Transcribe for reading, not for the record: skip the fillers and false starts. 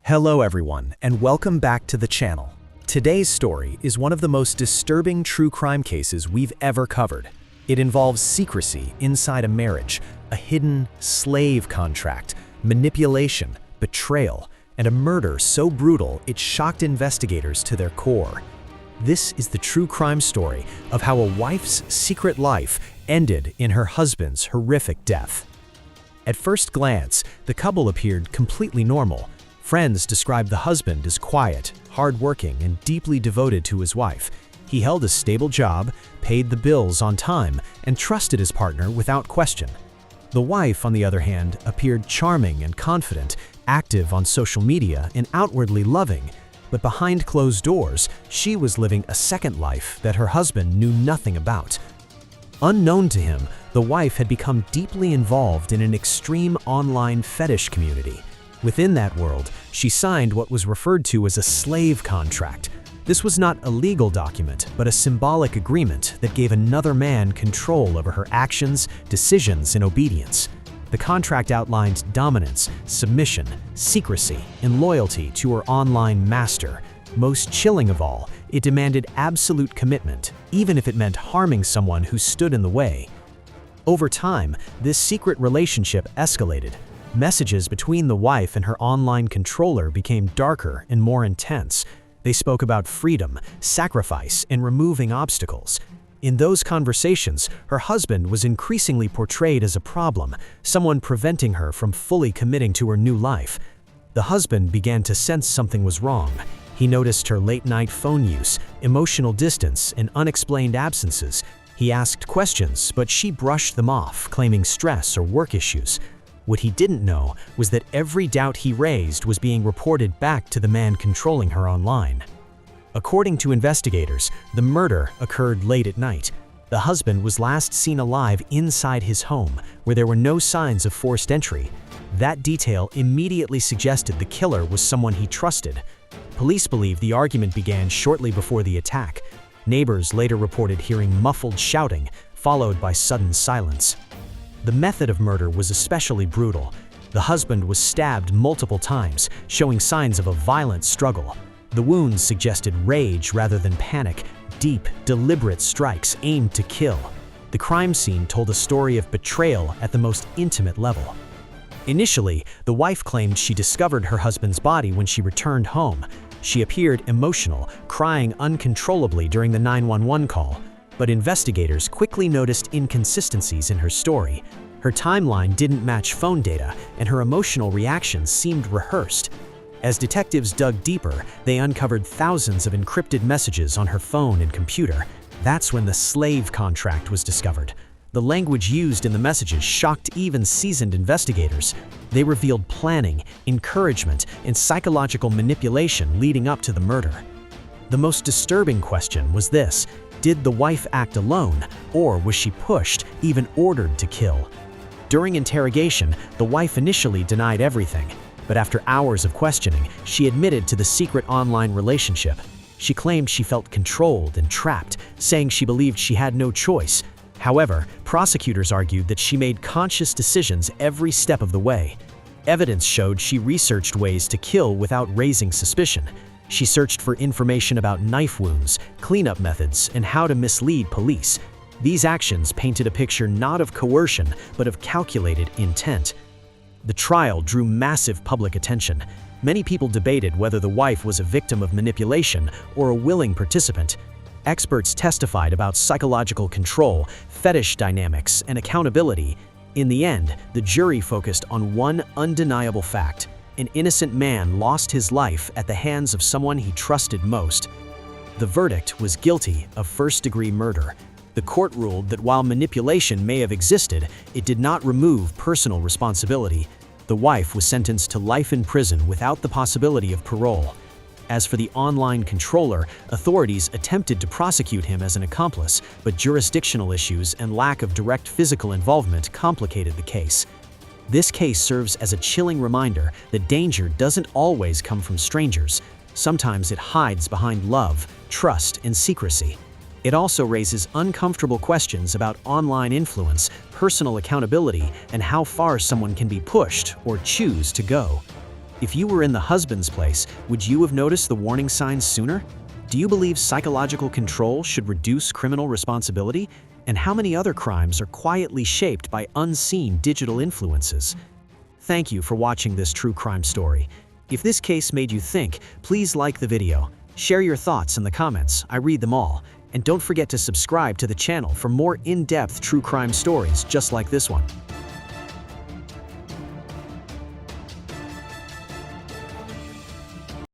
Hello everyone, and welcome back to the channel. Today's story is one of the most disturbing true crime cases we've ever covered. It involves secrecy inside a marriage, a hidden slave contract, manipulation, betrayal, and a murder so brutal it shocked investigators to their core. This is the true crime story of how a wife's secret life ended in her husband's horrific death. At first glance, the couple appeared completely normal. Friends described the husband as quiet, hardworking, and deeply devoted to his wife. He held a stable job, paid the bills on time, and trusted his partner without question. The wife, on the other hand, appeared charming and confident, active on social media, and outwardly loving. But behind closed doors, she was living a second life that her husband knew nothing about. Unknown to him, the wife had become deeply involved in an extreme online fetish community. Within that world, she signed what was referred to as a slave contract. This was not a legal document, but a symbolic agreement that gave another man control over her actions, decisions, and obedience. The contract outlined dominance, submission, secrecy, and loyalty to her online master. Most chilling of all, it demanded absolute commitment, even if it meant harming someone who stood in the way. Over time, this secret relationship escalated. Messages between the wife and her online controller became darker and more intense. They spoke about freedom, sacrifice, and removing obstacles. In those conversations, her husband was increasingly portrayed as a problem, someone preventing her from fully committing to her new life. The husband began to sense something was wrong. He noticed her late-night phone use, emotional distance, and unexplained absences. He asked questions, but she brushed them off, claiming stress or work issues. What he didn't know was that every doubt he raised was being reported back to the man controlling her online. According to investigators, the murder occurred late at night. The husband was last seen alive inside his home, where there were no signs of forced entry. That detail immediately suggested the killer was someone he trusted. Police believe the argument began shortly before the attack. Neighbors later reported hearing muffled shouting, followed by sudden silence. The method of murder was especially brutal. The husband was stabbed multiple times, showing signs of a violent struggle. The wounds suggested rage rather than panic, deep, deliberate strikes aimed to kill. The crime scene told a story of betrayal at the most intimate level. Initially, the wife claimed she discovered her husband's body when she returned home. She appeared emotional, crying uncontrollably during the 911 call. But investigators quickly noticed inconsistencies in her story. Her timeline didn't match phone data, and her emotional reactions seemed rehearsed. As detectives dug deeper, they uncovered thousands of encrypted messages on her phone and computer. That's when the slave contract was discovered. The language used in the messages shocked even seasoned investigators. They revealed planning, encouragement, and psychological manipulation leading up to the murder. The most disturbing question was this: did the wife act alone, or was she pushed, even ordered to kill? During interrogation, the wife initially denied everything, but after hours of questioning, she admitted to the secret online relationship. She claimed she felt controlled and trapped, saying she believed she had no choice. However, prosecutors argued that she made conscious decisions every step of the way. Evidence showed she researched ways to kill without raising suspicion. She searched for information about knife wounds, cleanup methods, and how to mislead police. These actions painted a picture not of coercion, but of calculated intent. The trial drew massive public attention. Many people debated whether the wife was a victim of manipulation or a willing participant. Experts testified about psychological control, fetish dynamics, and accountability. In the end, the jury focused on one undeniable fact: an innocent man lost his life at the hands of someone he trusted most. The verdict was guilty of first-degree murder. The court ruled that while manipulation may have existed, it did not remove personal responsibility. The wife was sentenced to life in prison without the possibility of parole. As for the online controller, authorities attempted to prosecute him as an accomplice, but jurisdictional issues and lack of direct physical involvement complicated the case. This case serves as a chilling reminder that danger doesn't always come from strangers. Sometimes it hides behind love, trust, and secrecy. It also raises uncomfortable questions about online influence, personal accountability, and how far someone can be pushed or choose to go. If you were in the husband's place, would you have noticed the warning signs sooner? Do you believe psychological control should reduce criminal responsibility? And how many other crimes are quietly shaped by unseen digital influences? Thank you for watching this true crime story. If this case made you think, please like the video. Share your thoughts in the comments, I read them all. And don't forget to subscribe to the channel for more in-depth true crime stories just like this one.